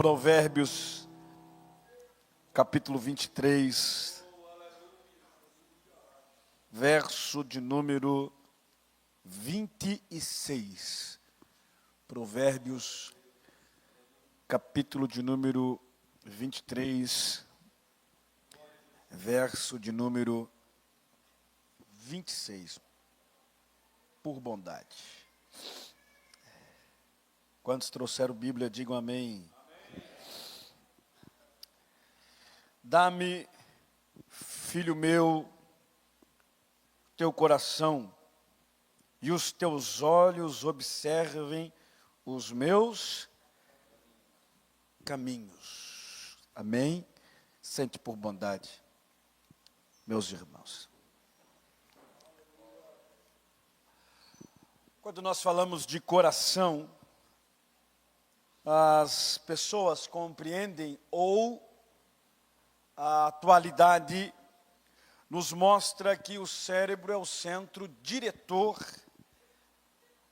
Provérbios, capítulo 23, verso de número 26. Provérbios, capítulo de número 23, verso de número 26. Por bondade. Quantos trouxeram Bíblia, digam amém. Dá-me, filho meu, teu coração, e os teus olhos observem os meus caminhos. Amém? Sente por bondade, meus irmãos. Quando nós falamos de coração, as pessoas compreendem ou a atualidade nos mostra que o cérebro é o centro diretor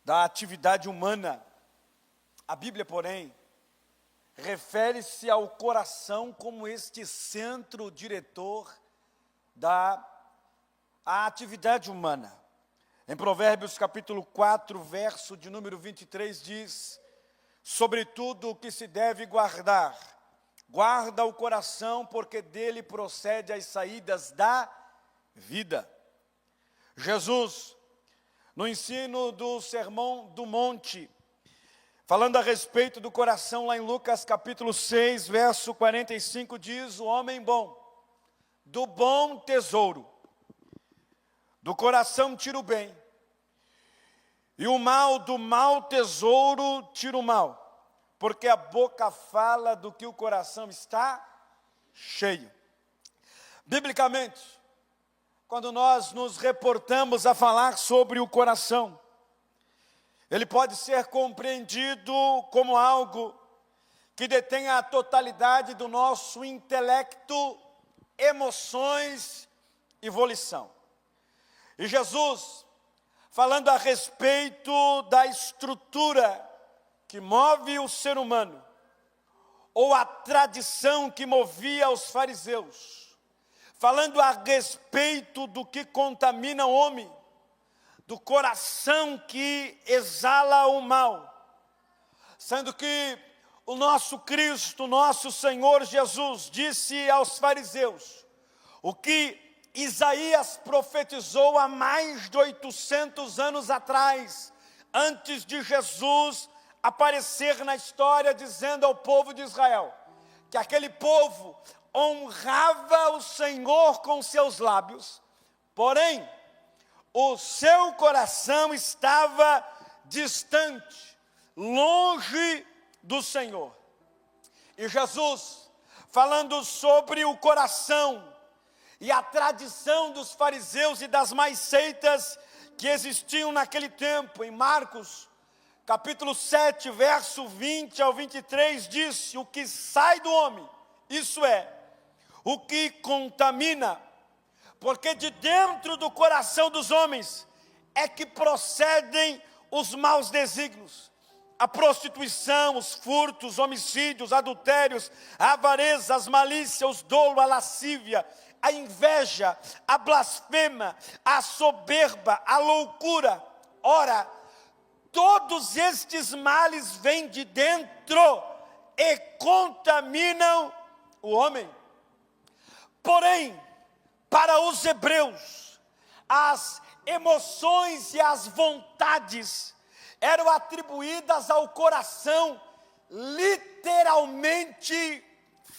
da atividade humana. A Bíblia, porém, refere-se ao coração como este centro diretor da atividade humana. Em Provérbios capítulo 4, verso de número 23, diz: sobretudo o que se deve guardar, guarda o coração, porque dele procede as saídas da vida. Jesus, no ensino do Sermão do Monte, falando a respeito do coração, lá em Lucas capítulo 6, verso 45, diz: o homem bom, do bom tesouro, do coração tira o bem, e o mal do mau tesouro tira o mal, porque a boca fala do que o coração está cheio. Biblicamente, quando nós nos reportamos a falar sobre o coração, ele pode ser compreendido como algo que detém a totalidade do nosso intelecto, emoções e volição. E Jesus, falando a respeito da estrutura que move o ser humano, ou a tradição que movia os fariseus, falando a respeito do que contamina o homem, do coração que exala o mal, sendo que o nosso Cristo, nosso Senhor Jesus, disse aos fariseus o que Isaías profetizou há mais de 800 anos atrás, antes de Jesus aparecer na história, dizendo ao povo de Israel que aquele povo honrava o Senhor com seus lábios, porém o seu coração estava distante, longe do Senhor. E Jesus, falando sobre o coração e a tradição dos fariseus e das mais seitas que existiam naquele tempo, em Marcos, capítulo 7, verso 20 ao 23, disse: o que sai do homem, isso é, o que contamina, porque de dentro do coração dos homens é que procedem os maus desígnios, a prostituição, os furtos, os homicídios, adultérios, a avareza, as malícias, o dolo, a lascívia, a inveja, a blasfema, a soberba, a loucura. Ora, todos estes males vêm de dentro e contaminam o homem. Porém, para os hebreus, as emoções e as vontades eram atribuídas ao coração, literalmente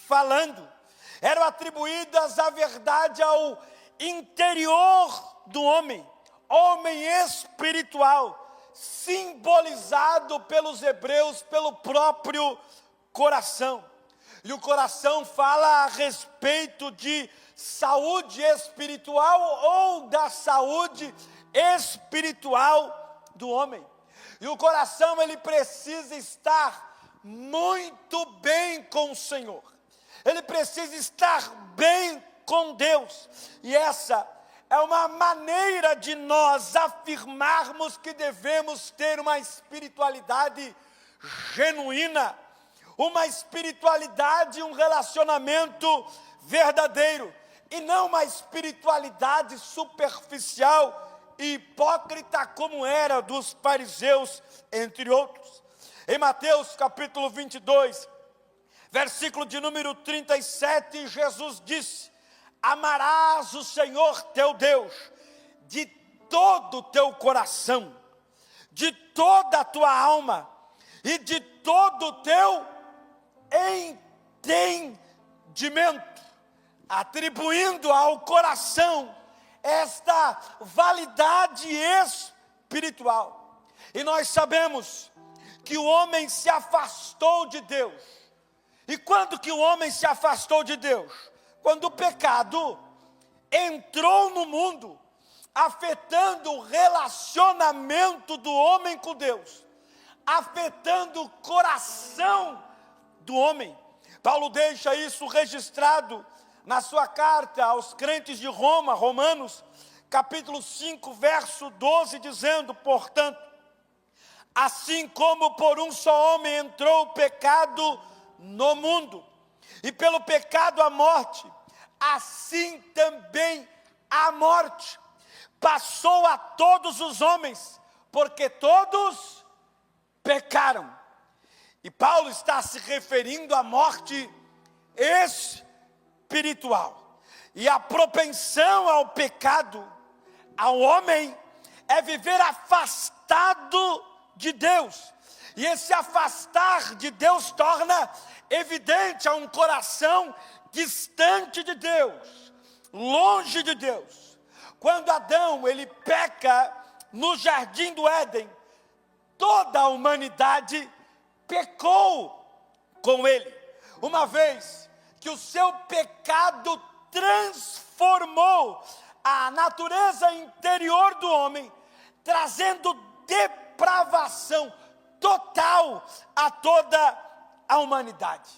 falando. Eram atribuídas, a verdade, ao interior do homem, homem espiritual, simbolizado pelos hebreus pelo próprio coração. E o coração fala a respeito de saúde espiritual ou da saúde espiritual do homem. E o coração, ele precisa estar muito bem com o Senhor. Ele precisa estar bem com Deus. E essa é uma maneira de nós afirmarmos que devemos ter uma espiritualidade genuína, uma espiritualidade, um relacionamento verdadeiro, e não uma espiritualidade superficial e hipócrita como era dos fariseus, entre outros. Em Mateus capítulo 22, versículo de número 37, Jesus disse: amarás o Senhor teu Deus de todo o teu coração, de toda a tua alma e de todo o teu entendimento, atribuindo ao coração esta validade espiritual. E nós sabemos que o homem se afastou de Deus. E quando que o homem se afastou de Deus? Quando o pecado entrou no mundo, afetando o relacionamento do homem com Deus, afetando o coração do homem. Paulo deixa isso registrado na sua carta aos crentes de Roma, Romanos, capítulo 5, verso 12, dizendo: portanto, assim como por um só homem entrou o pecado no mundo, e pelo pecado a morte, assim também a morte passou a todos os homens, porque todos pecaram. E Paulo está se referindo à morte espiritual. E a propensão ao pecado, ao homem, é viver afastado de Deus. E esse afastar de Deus torna evidente a um coração distante de Deus, longe de Deus. Quando Adão, ele peca no jardim do Éden, toda a humanidade pecou com ele. Uma vez que o seu pecado transformou a natureza interior do homem, trazendo depravação total a toda a humanidade.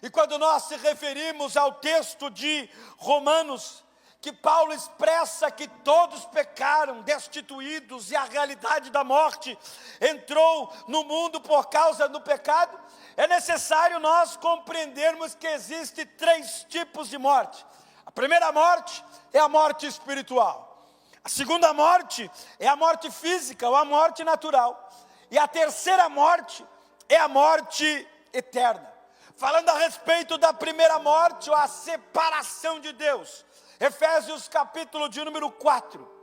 E quando nós se referimos ao texto de Romanos, que Paulo expressa que todos pecaram, destituídos, e a realidade da morte entrou no mundo por causa do pecado, é necessário nós compreendermos que existem 3 tipos de morte. A primeira morte é a morte espiritual. A segunda morte é a morte física, ou a morte natural. E a terceira morte é a morte eterna. Falando a respeito da primeira morte, ou a separação de Deus, Efésios capítulo de número 4,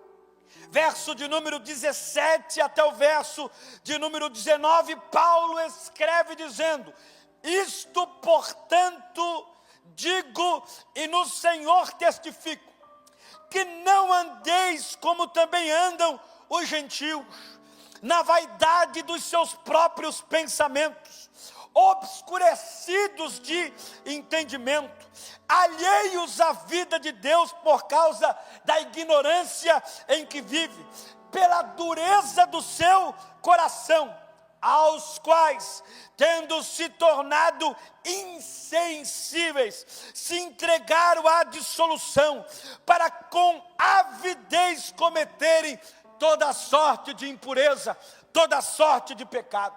verso de número 17 até o verso de número 19, Paulo escreve dizendo: isto, portanto, digo e no Senhor testifico, que não andeis como também andam os gentios, na vaidade dos seus próprios pensamentos, obscurecidos de entendimento, alheios à vida de Deus por causa da ignorância em que vive, pela dureza do seu coração, aos quais, tendo se tornado insensíveis, se entregaram à dissolução, para com avidez cometerem toda sorte de impureza, toda sorte de pecado.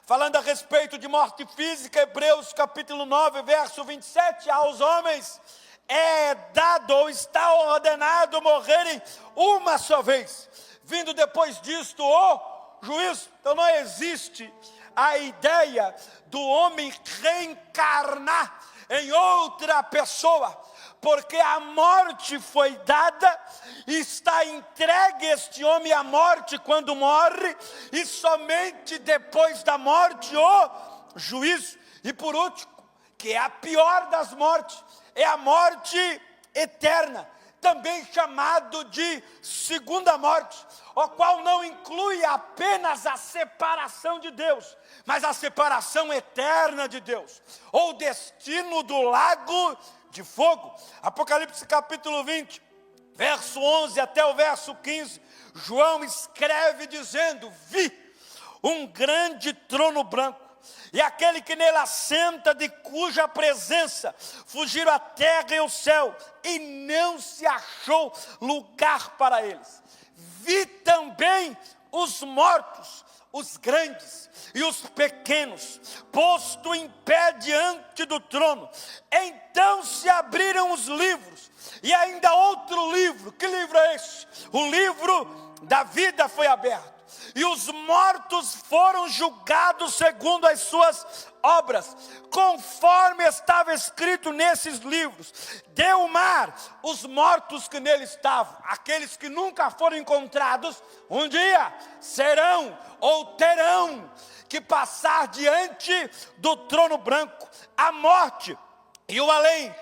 Falando a respeito de morte física, Hebreus capítulo 9, verso 27, aos homens é dado ou está ordenado morrerem uma só vez, vindo depois disto o juízo. Então não existe a ideia do homem reencarnar em outra pessoa, porque a morte foi dada, está entregue este homem à morte quando morre, e somente depois da morte o juízo. E por último, que é a pior das mortes, é a morte eterna, também chamado de segunda morte, o qual não inclui apenas a separação de Deus, mas a separação eterna de Deus, ou o destino do lago de fogo. Apocalipse capítulo 20, verso 11 até o verso 15, João escreve dizendo: vi um grande trono branco, e aquele que nele assenta, de cuja presença fugiram a terra e o céu, e não se achou lugar para eles. Vi também os mortos, os grandes e os pequenos, posto em pé diante do trono. Então se abriram os livros, e ainda outro livro. Que livro é esse? O livro da vida foi aberto, e os mortos foram julgados segundo as suas obras, conforme estava escrito nesses livros. Deu o mar os mortos que nele estavam, aqueles que nunca foram encontrados, um dia serão ou terão que passar diante do trono branco. A morte e o além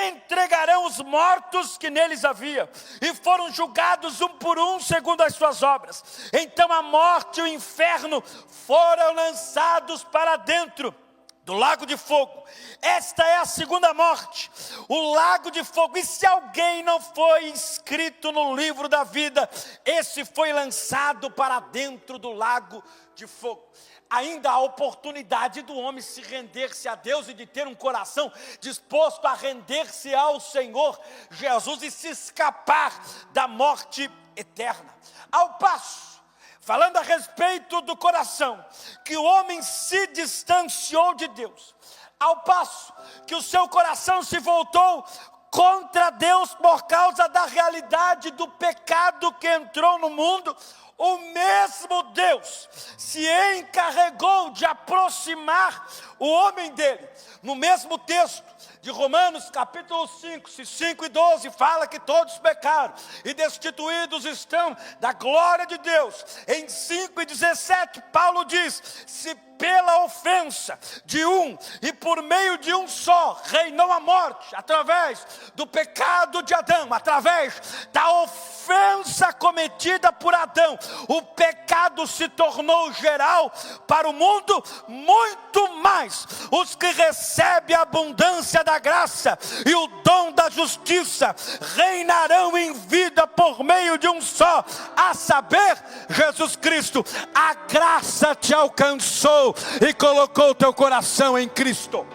entregarão os mortos que neles havia, e foram julgados um por um segundo as suas obras. Então a morte e o inferno foram lançados para dentro do lago de fogo. Esta é a segunda morte, o lago de fogo. E se alguém não foi inscrito no livro da vida, esse foi lançado para dentro do lago de fogo. Ainda há oportunidade do homem se render-se a Deus e de ter um coração disposto a render-se ao Senhor Jesus e se escapar da morte eterna. Ao passo, falando a respeito do coração, que o homem se distanciou de Deus, ao passo que o seu coração se voltou contra Deus por causa da realidade do pecado que entrou no mundo, o mesmo Deus se encarregou de aproximar o homem dele. No mesmo texto de Romanos capítulo 5, 5 e 12, fala que todos pecaram e destituídos estão da glória de Deus. Em 5 e 17, Paulo diz: se pela ofensa de um e por meio de um só reinou a morte, através do pecado de Adão, através da ofensa cometida por Adão, o pecado se tornou geral para o mundo, muito mais os que recebem a abundância da graça e o dom da justiça reinarão em vida por meio de um só, a saber, Jesus Cristo. A graça te alcançou e colocou o teu coração em Cristo.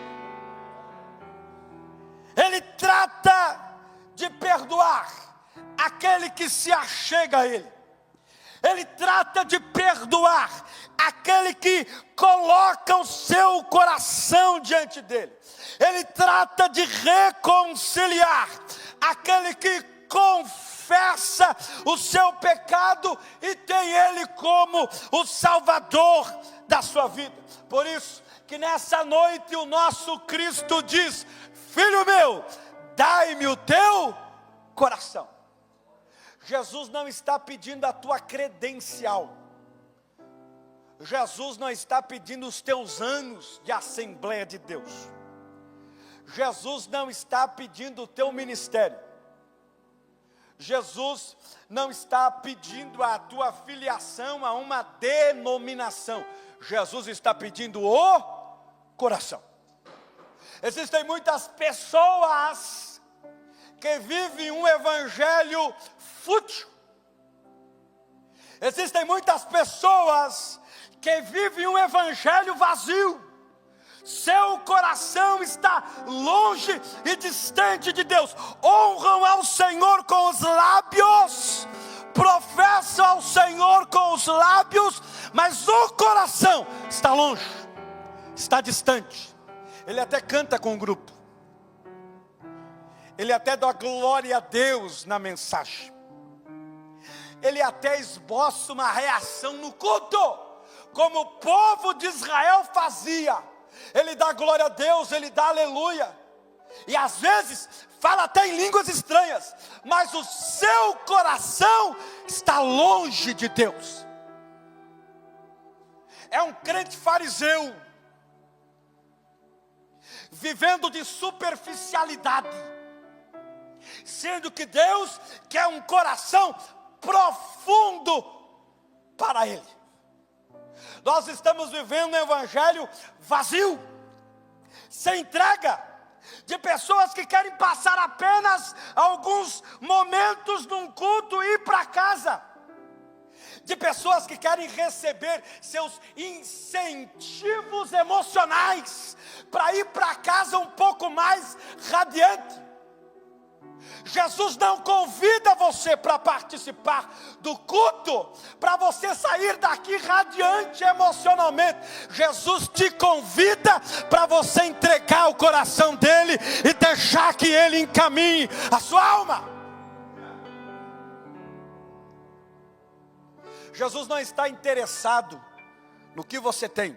Ele trata de perdoar aquele que se achega a Ele. Ele trata de perdoar aquele que coloca o seu coração diante dele. Ele trata de reconciliar aquele que confessa o seu pecado e tem Ele como o Salvador da sua vida. Por isso que nessa noite o nosso Cristo diz: filho meu, dai-me o teu coração. Jesus não está pedindo a tua credencial. Jesus não está pedindo os teus anos de Assembleia de Deus. Jesus não está pedindo o teu ministério. Jesus não está pedindo a tua filiação a uma denominação. Jesus está pedindo o coração. Existem muitas pessoas que vivem um evangelho fútil. Existem muitas pessoas que vivem um evangelho vazio. Seu coração está longe e distante de Deus. Honram ao Senhor com os lábios, professam ao Senhor com os lábios, mas o coração está longe, está distante. Ele até canta com o grupo, ele até dá glória a Deus na mensagem, ele até esboça uma reação no culto, como o povo de Israel fazia. Ele dá glória a Deus, ele dá aleluia, e às vezes fala até em línguas estranhas, mas o seu coração está longe de Deus. É um crente fariseu, vivendo de superficialidade, sendo que Deus quer um coração profundo para Ele. Nós estamos vivendo um evangelho vazio, sem entrega, de pessoas que querem passar apenas alguns momentos num culto e ir para casa, de pessoas que querem receber seus incentivos emocionais para ir para casa um pouco mais radiante, Jesus não convida você para participar do culto, para você sair daqui radiante emocionalmente. Jesus te convida para você entregar o coração dele e deixar que ele encaminhe a sua alma. Jesus não está interessado no que você tem.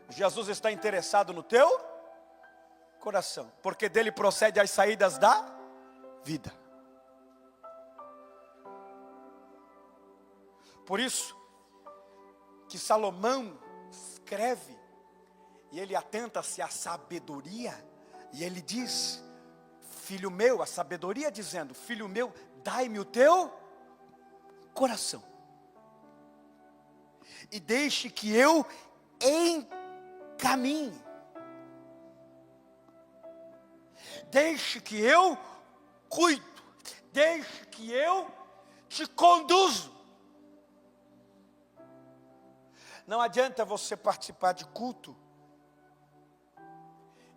Jesus está interessado no teu coração, porque dele procede as saídas da vida. Por isso que Salomão escreve, e ele atenta-se à sabedoria, e ele diz: filho meu, a sabedoria dizendo: filho meu, dai-me o teu coração, e deixe que eu encaminhe, deixe que eu cuido, deixe que eu te conduzo. Não adianta você participar de culto,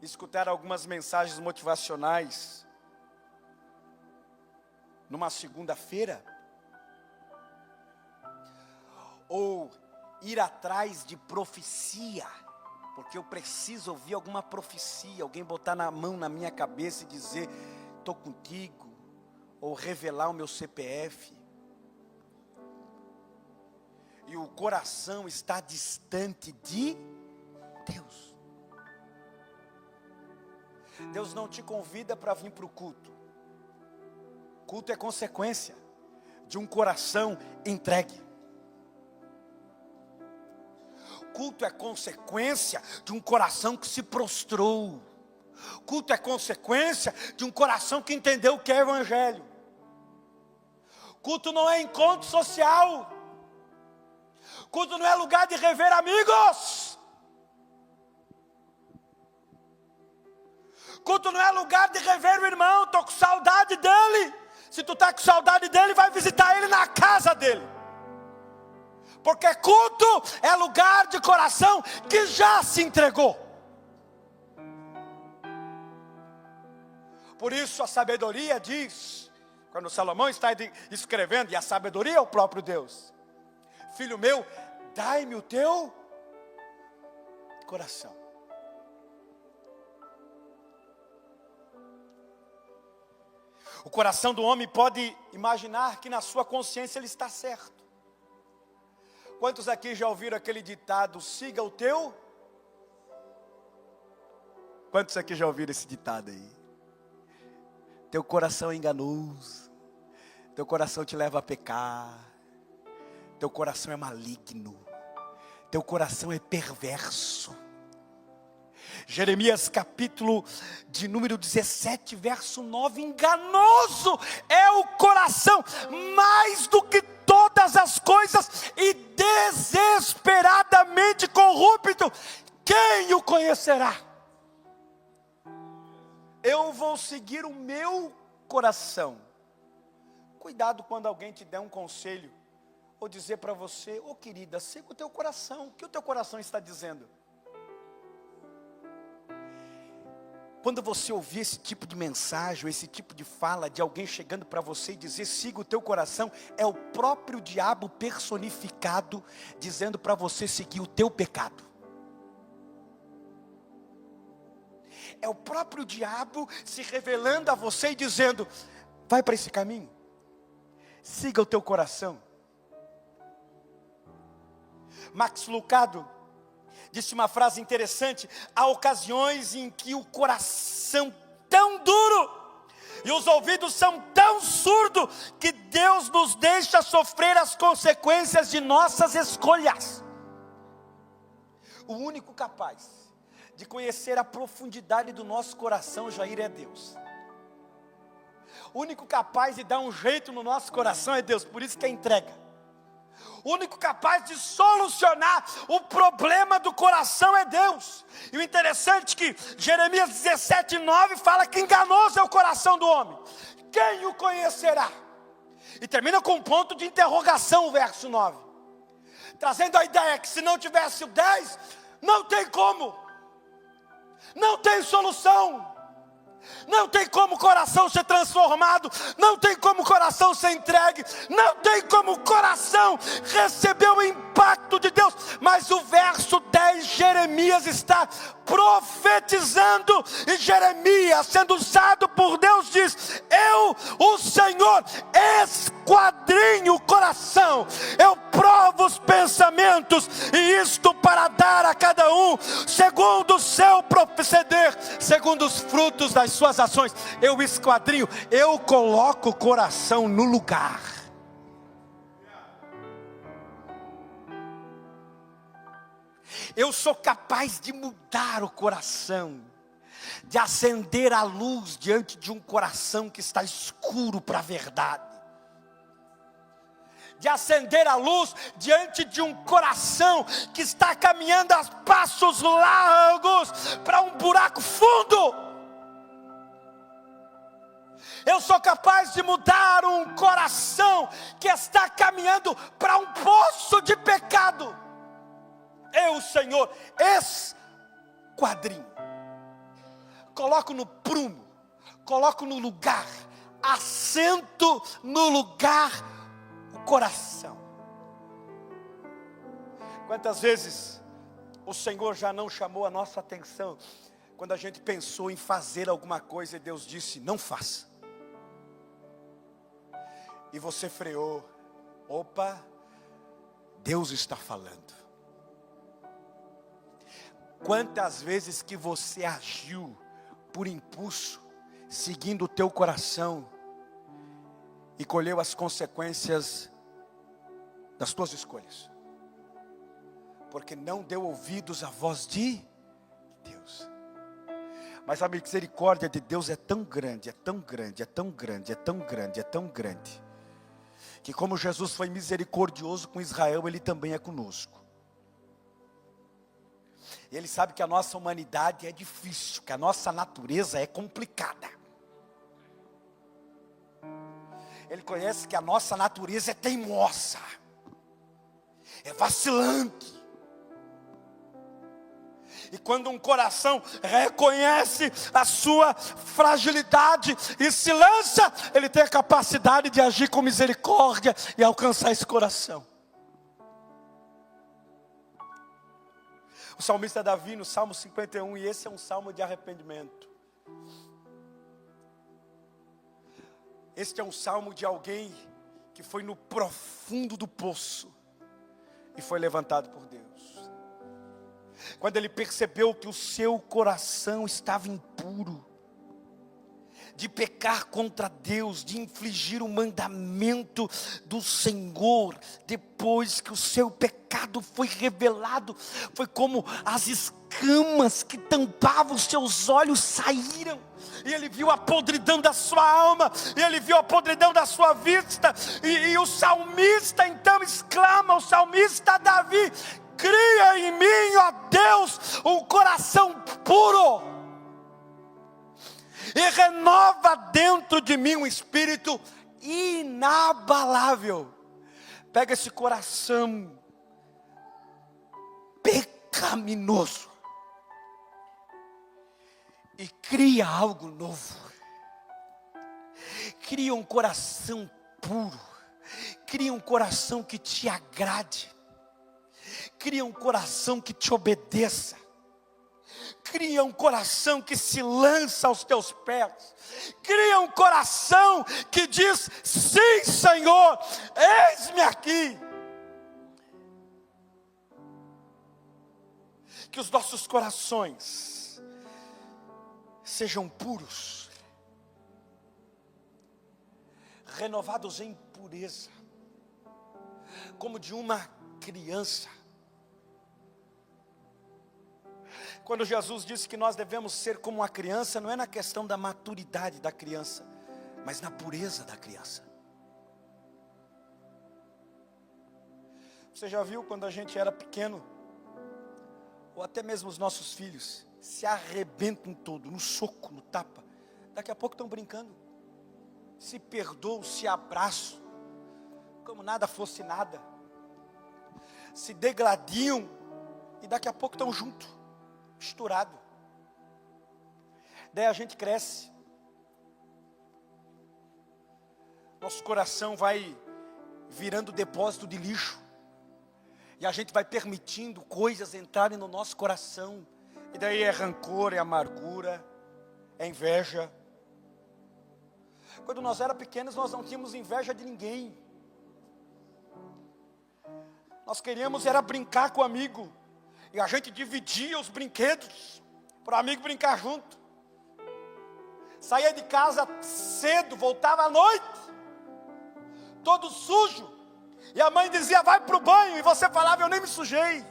escutar algumas mensagens motivacionais numa segunda-feira, ou ir atrás de profecia, porque eu preciso ouvir alguma profecia, alguém botar na mão na minha cabeça e dizer: estou contigo, ou revelar o meu CPF, e o coração está distante de Deus. Deus não te convida para vir para o culto. Culto é consequência de um coração entregue. Culto é consequência de um coração que se prostrou. Culto é consequência de um coração que entendeu o que é evangelho. Culto não é encontro social. Culto não é lugar de rever amigos. Culto não é lugar de rever o irmão. Estou com saudade dele. Se tu está com saudade dele, vai visitar ele na casa dele. Porque culto é lugar de coração que já se entregou. Por isso a sabedoria diz, quando Salomão está escrevendo, e a sabedoria é o próprio Deus: filho meu, dai-me o teu coração. O coração do homem pode imaginar que na sua consciência ele está certo. Quantos aqui já ouviram aquele ditado: siga o teu? Quantos aqui já ouviram esse ditado aí? Teu coração é enganoso, teu coração te leva a pecar, teu coração é maligno, teu coração é perverso. Jeremias capítulo de número 17, verso 9, enganoso é o coração mais do que todas as coisas e desesperadamente corrupto, quem o conhecerá? Eu vou seguir o meu coração. Cuidado quando alguém te der um conselho, ou dizer para você: ô querida, siga o teu coração. O que o teu coração está dizendo? Quando você ouvir esse tipo de mensagem, esse tipo de fala de alguém chegando para você e dizer: siga o teu coração, é o próprio diabo personificado dizendo para você seguir o teu pecado. É o próprio diabo se revelando a você e dizendo: vai para esse caminho, siga o teu coração. Max Lucado disse uma frase interessante: há ocasiões em que o coração tão duro e os ouvidos são tão surdos que Deus nos deixa sofrer as consequências de nossas escolhas. O único capaz de conhecer a profundidade do nosso coração, Jair, é Deus. O único capaz de dar um jeito no nosso coração é Deus, por isso que é entrega. O único capaz de solucionar o problema do coração é Deus. E o interessante é que Jeremias 17:9 fala que enganoso é o coração do homem. Quem o conhecerá? E termina com um ponto de interrogação o verso 9. Trazendo a ideia que se não tivesse o 10, não tem como. Não tem solução. Não tem como o coração ser transformado, não tem como o coração ser entregue, não tem como o coração receber o impacto de Deus. Mas o verso 10, Jeremias está profetizando, e Jeremias, sendo usado por Deus, diz: eu, o Senhor, esquadrinho o coração, eu provo os pensamentos, e isto para dar a cada um segundo o seu proceder, segundo os frutos das suas ações. Eu esquadrinho, eu coloco o coração no lugar. Eu sou capaz de mudar o coração, de acender a luz diante de um coração que está escuro para a verdade, de acender a luz diante de um coração que está caminhando a passos largos para um buraco fundo. Eu sou capaz de mudar um coração que está caminhando para um poço de pecado. Eu, Senhor, esquadrinho, coloco no prumo, coloco no lugar, assento no lugar o coração. Quantas vezes o Senhor já não chamou a nossa atenção quando a gente pensou em fazer alguma coisa e Deus disse: não faça. E você freou. Opa, Deus está falando. Quantas vezes que você agiu por impulso, seguindo o teu coração, e colheu as consequências das tuas escolhas, porque não deu ouvidos à voz de Deus. Mas a misericórdia de Deus é tão grande, é tão grande, é tão grande, é tão grande, é tão grande, que como Jesus foi misericordioso com Israel, Ele também é conosco. E Ele sabe que a nossa humanidade é difícil, que a nossa natureza é complicada. Ele conhece que a nossa natureza é teimosa, é vacilante. E quando um coração reconhece a sua fragilidade e se lança, ele tem a capacidade de agir com misericórdia e alcançar esse coração. O salmista Davi, no Salmo 51, e esse é um salmo de arrependimento. Este é um salmo de alguém que foi no profundo do poço e foi levantado por Deus. Quando ele percebeu que o seu coração estava impuro, de pecar contra Deus, de infligir o mandamento do Senhor, depois que o seu pecado foi revelado, foi como as escamas que tampavam os seus olhos saíram, e ele viu a podridão da sua alma, e ele viu a podridão da sua vista, e o salmista então exclama, o salmista Davi: cria em mim, ó Deus, um coração puro, e renova dentro de mim um espírito inabalável. Pega esse coração pecaminoso e cria algo novo. Cria um coração puro, cria um coração que te agrade, cria um coração que te obedeça, cria um coração que se lança aos teus pés, cria um coração que diz: sim, Senhor, eis-me aqui. Que os nossos corações sejam puros, renovados em pureza, como de uma criança. Quando Jesus disse que nós devemos ser como uma criança, não é na questão da maturidade da criança, mas na pureza da criança. Você já viu quando a gente era pequeno, ou até mesmo os nossos filhos, se arrebentam todo, no soco, no tapa, daqui a pouco estão brincando, se perdoam, se abraçam, como nada fosse nada, se degladiam, e daqui a pouco estão juntos, misturado. Daí a gente cresce. Nosso coração vai virando depósito de lixo. E a gente vai permitindo coisas entrarem no nosso coração. E daí é rancor, é amargura, é inveja. Quando nós éramos pequenos, nós não tínhamos inveja de ninguém. Nós queríamos era brincar com o amigo. E a gente dividia os brinquedos para o amigo brincar junto. Saía de casa cedo, voltava à noite, todo sujo. E a mãe dizia, vai para o banho. E você falava, eu nem me sujei.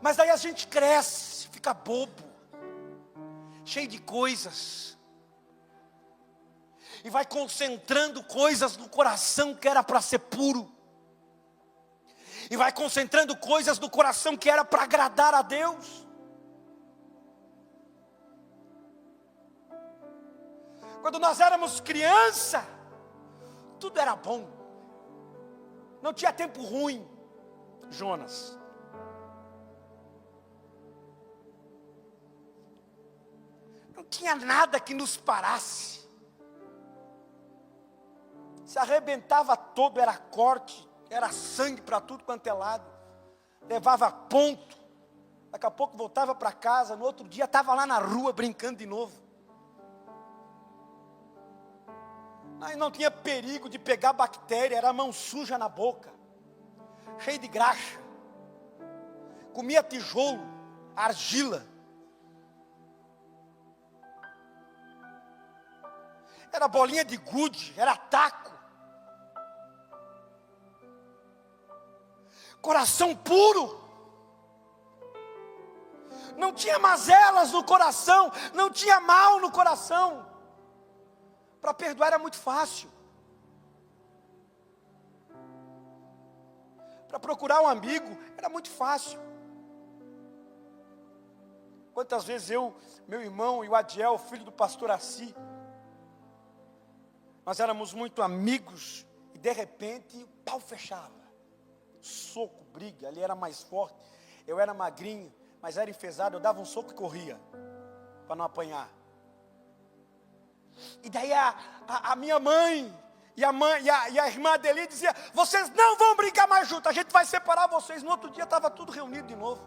Mas aí a gente cresce, fica bobo, cheio de coisas. E vai concentrando coisas no coração que era para ser puro. E vai concentrando coisas no coração que era para agradar a Deus. Quando nós éramos criança, tudo era bom. Não tinha tempo ruim, Jonas. Não tinha nada que nos parasse. Se arrebentava todo, era corte, era sangue para tudo quanto é lado. Levava ponto. Daqui a pouco voltava para casa, no outro dia estava lá na rua brincando de novo. Aí não tinha perigo de pegar bactéria, era mão suja na boca, cheio de graxa. Comia tijolo, argila. Era bolinha de gude, era taco. Coração puro. Não tinha mazelas no coração, não tinha mal no coração. Para perdoar era muito fácil. Para procurar um amigo era muito fácil. Quantas vezes eu, meu irmão e o Adiel, filho do pastor Assi, nós éramos muito amigos e de repente o pau fechava. Soco, briga, ali era mais forte. Eu era magrinho, mas era enfesado, eu dava um soco e corria para não apanhar. E daí a minha mãe e a irmã dele dizia, vocês não vão brincar mais juntos, a gente vai separar vocês. No outro dia estava tudo reunido de novo.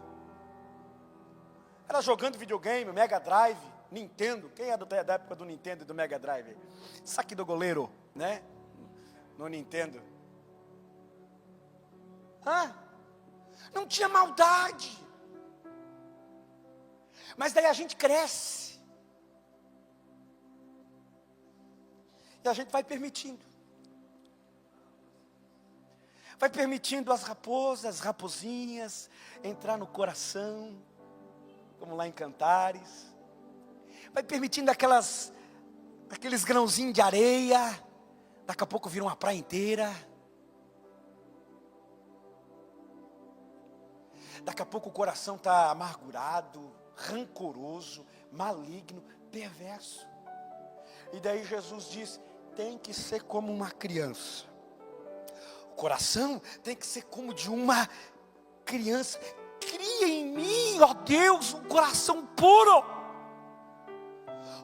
Era jogando videogame, Mega Drive, Nintendo. Quem é da época do Nintendo e do Mega Drive? Saque do goleiro, né? No Nintendo. Não tinha maldade. Mas daí a gente cresce. E a gente vai permitindo. Vai permitindo as raposas, as raposinhas entrar no coração, como lá em Cantares. Vai permitindo aqueles grãozinhos de areia. Daqui a pouco vira uma praia inteira. Daqui a pouco o coração está amargurado, rancoroso, maligno, perverso. E daí Jesus diz, tem que ser como uma criança. O coração tem que ser como de uma criança. Cria em mim, ó Deus, um coração puro.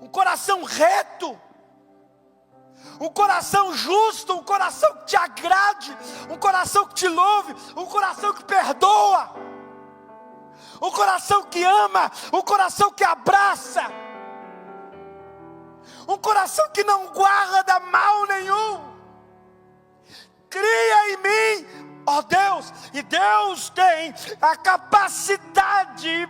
Um coração reto. Um coração justo, um coração que te agrade. Um coração que te louve, um coração que perdoa. Um coração que ama, um coração que abraça. Um coração que não guarda mal nenhum. Cria em mim, ó Deus. E Deus tem a capacidade,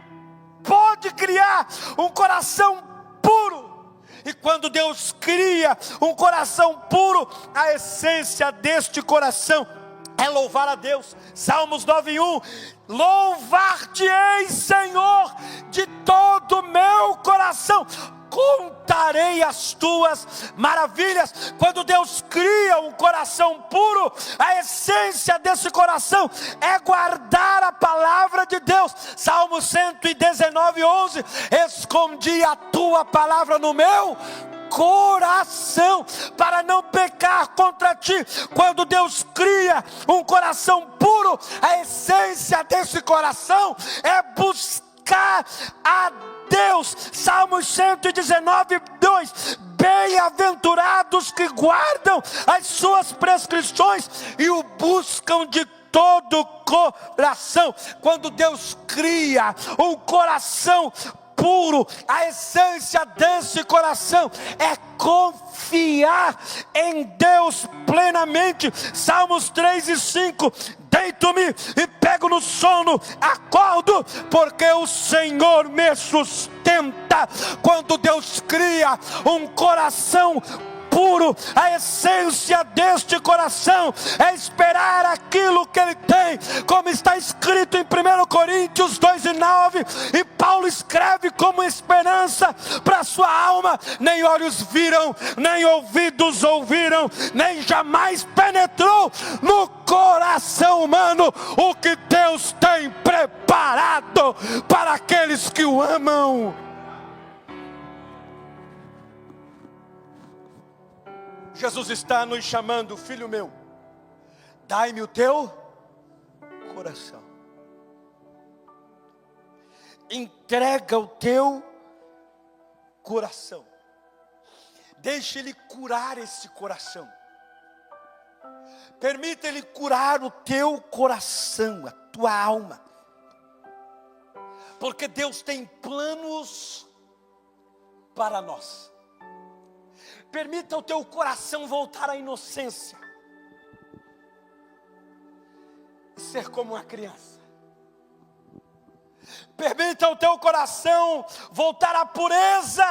pode criar um coração puro. E quando Deus cria um coração puro, a essência deste coração é louvar a Deus. Salmos 9:1. Louvar-te-ei, Senhor, de todo o meu coração. Contarei as tuas maravilhas. Quando Deus cria um coração puro, a essência desse coração é guardar a palavra de Deus. Salmo 119:11. Escondi a tua palavra no meu coração, para não pecar contra ti. Quando Deus cria um coração puro, a essência desse coração é buscar buscar a Deus. Salmos 119, 2. Bem-aventurados que guardam as suas prescrições e o buscam de todo o coração. Quando Deus cria um coração puro, a essência desse coração é confiar em Deus plenamente. Salmos 3 e 5. Deito-me e pego no sono, acordo, porque o Senhor me sustenta. Quando Deus cria um coração puro, a essência deste coração é esperar aquilo que Ele tem, como está escrito em 1 Coríntios 2 e 9, e Paulo escreve como esperança para a sua alma: nem olhos viram, nem ouvidos ouviram, nem jamais penetrou no coração humano o que Deus tem preparado para aqueles que o amam. Jesus está nos chamando: filho meu, dai-me o teu coração. Entrega o teu coração. Deixa Ele curar esse coração. Permita Ele curar o teu coração, a tua alma. Porque Deus tem planos para nós. Permita o teu coração voltar à inocência. Ser como uma criança. Permita o teu coração voltar à pureza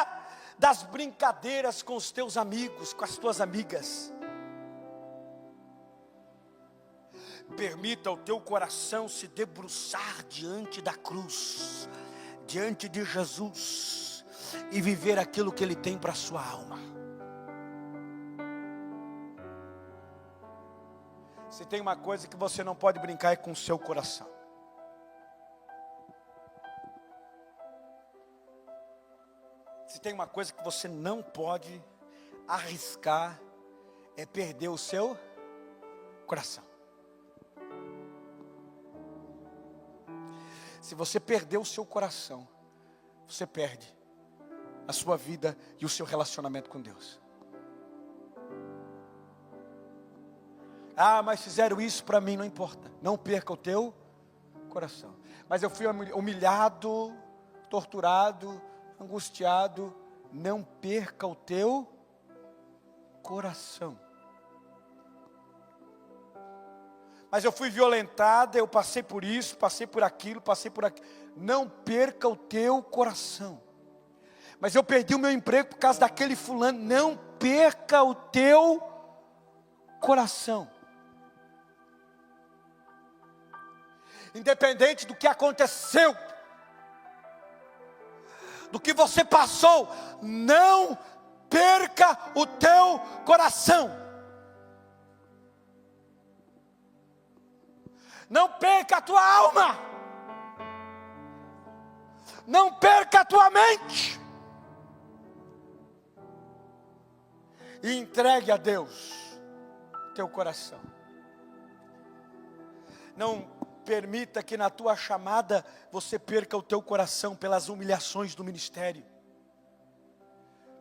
das brincadeiras com os teus amigos, com as tuas amigas. Permita o teu coração se debruçar diante da cruz, diante de Jesus, e viver aquilo que Ele tem para a sua alma. Se tem uma coisa que você não pode brincar é com o seu coração. Se tem uma coisa que você não pode arriscar, é perder o seu coração. Se você perder o seu coração, você perde a sua vida e o seu relacionamento com Deus. Ah, mas fizeram isso para mim, não importa. Não perca o teu coração. Mas eu fui humilhado, torturado, angustiado. Não perca o teu coração. Mas eu fui violentada, eu passei por isso, passei por aquilo, passei por aquilo. Não perca o teu coração. Mas eu perdi o meu emprego por causa daquele fulano. Não perca o teu coração. Independente do que aconteceu, do que você passou, não perca o teu coração. Não perca a tua alma. Não perca a tua mente. E entregue a Deus teu coração. Não permita que na tua chamada você perca o teu coração pelas humilhações do ministério,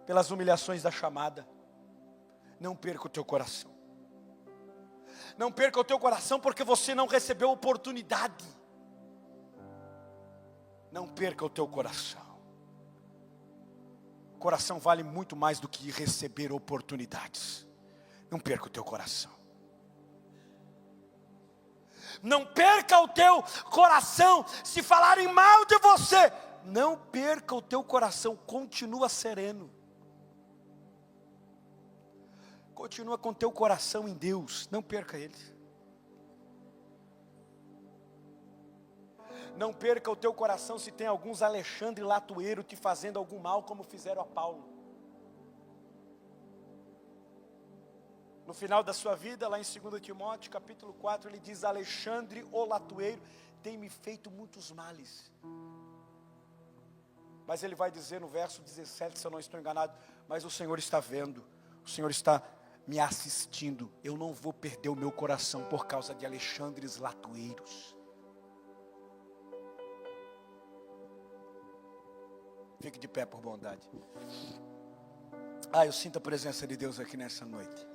pelas humilhações da chamada. Não perca o teu coração. Não perca o teu coração porque você não recebeu oportunidade. Não perca o teu coração. O coração vale muito mais do que receber oportunidades. Não perca o teu coração. Não perca o teu coração se falarem mal de você. Não perca o teu coração, continua sereno. Continua com o teu coração em Deus, não perca ele. Não perca o teu coração se tem alguns Alexandre Latueiro te fazendo algum mal, como fizeram a Paulo. No final da sua vida, lá em 2 Timóteo, capítulo 4, ele diz: Alexandre, o latueiro, tem me feito muitos males. Mas ele vai dizer no verso 17, se eu não estou enganado: mas o Senhor está vendo, o Senhor está me assistindo. Eu não vou perder o meu coração por causa de Alexandres latueiros. Fique de pé por bondade. Eu sinto a presença de Deus aqui nessa noite.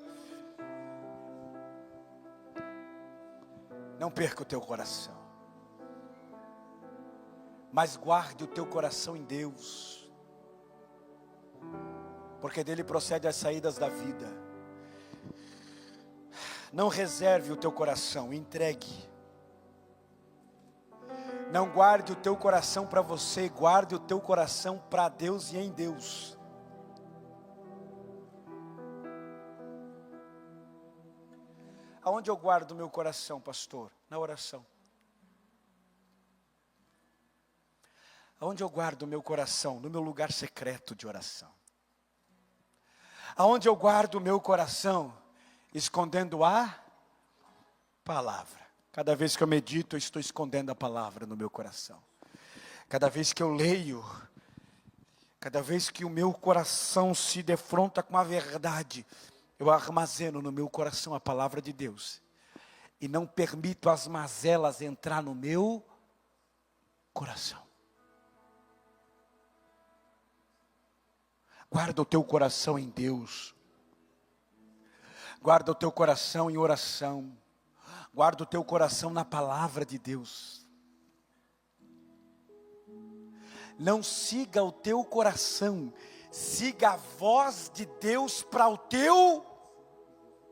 Não perca o teu coração, mas guarde o teu coração em Deus, porque dele procede as saídas da vida. Não reserve o teu coração, entregue. Não guarde o teu coração para você, guarde o teu coração para Deus e em Deus. Aonde eu guardo o meu coração, pastor? Na oração. Aonde eu guardo o meu coração? No meu lugar secreto de oração. Aonde eu guardo o meu coração? Escondendo a palavra. Cada vez que eu medito, eu estou escondendo a palavra no meu coração. Cada vez que eu leio, cada vez que o meu coração se defronta com a verdade, eu armazeno no meu coração a palavra de Deus. E não permito as mazelas entrar no meu coração. Guarda o teu coração em Deus. Guarda o teu coração em oração. Guarda o teu coração na palavra de Deus. Não siga o teu coração, siga a voz de Deus para o teu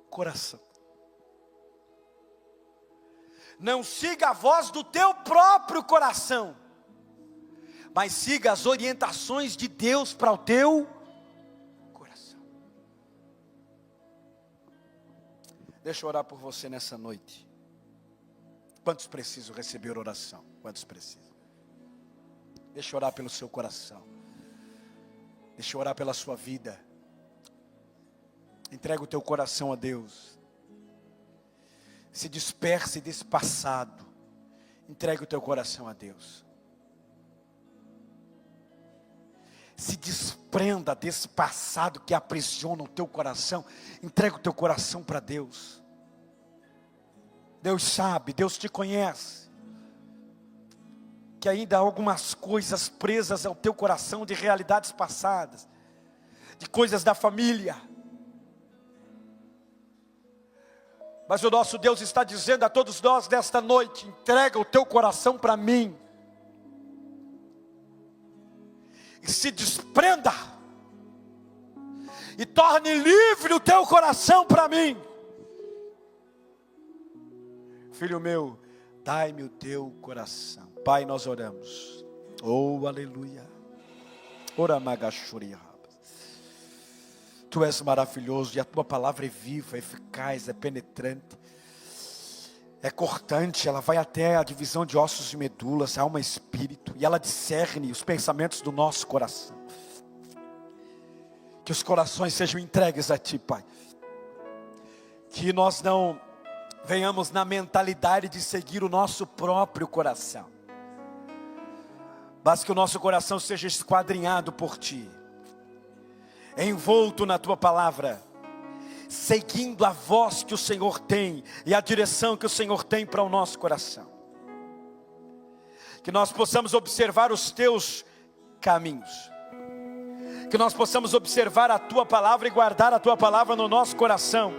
coração. Não siga a voz do teu próprio coração, mas siga as orientações de Deus para o teu coração. Deixa eu orar por você nessa noite. Quantos precisam receber oração? Quantos precisam? Deixa eu orar pelo seu coração. Deixa eu orar pela sua vida. Entrega o teu coração a Deus. Se disperse desse passado. Entrega o teu coração a Deus. Se desprenda desse passado que aprisiona o teu coração. Entrega o teu coração para Deus. Deus sabe, Deus te conhece. Que ainda há algumas coisas presas ao teu coração de realidades passadas. De coisas da família. Mas o nosso Deus está dizendo a todos nós nesta noite: entrega o teu coração para mim. E se desprenda. E torne livre o teu coração para mim. Filho meu, dai-me o teu coração. Pai, nós oramos. Oh, aleluia. Ora magachuria. Tu és maravilhoso e a tua palavra é viva, é eficaz, é penetrante, é cortante, ela vai até a divisão de ossos e medulas, alma e espírito, e ela discerne os pensamentos do nosso coração. Que os corações sejam entregues a ti, Pai. Que nós não venhamos na mentalidade de seguir o nosso próprio coração, mas que o nosso coração seja esquadrinhado por ti, envolto na tua palavra, seguindo a voz que o Senhor tem e a direção que o Senhor tem para o nosso coração. Que nós possamos observar os teus caminhos, que nós possamos observar a tua palavra e guardar a tua palavra no nosso coração,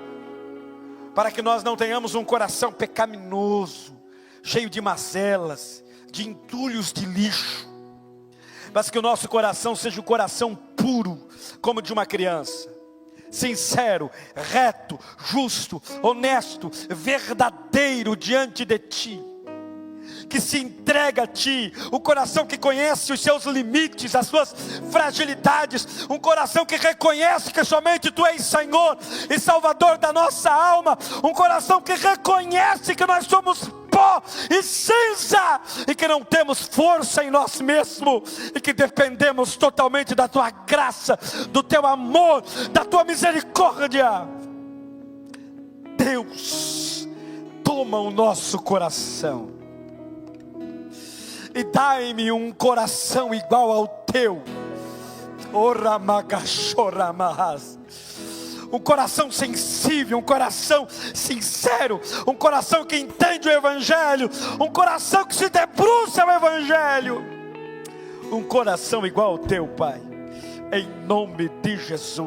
para que nós não tenhamos um coração pecaminoso, cheio de mazelas, de entulhos de lixo, mas que o nosso coração seja um coração puro, como de uma criança, sincero, reto, justo, honesto, verdadeiro diante de ti, que se entrega a ti, o coração que conhece os seus limites, as suas fragilidades, um coração que reconhece que somente tu és Senhor e Salvador da nossa alma, um coração que reconhece que nós somos pó e cinza, e que não temos força em nós mesmos, e que dependemos totalmente da tua graça, do teu amor, da tua misericórdia. Deus, toma o nosso coração e dai-me um coração igual ao teu. Um coração sensível, um coração sincero, um coração que entende o Evangelho, um coração que se debruça no Evangelho, um coração igual ao teu, Pai, em nome de Jesus.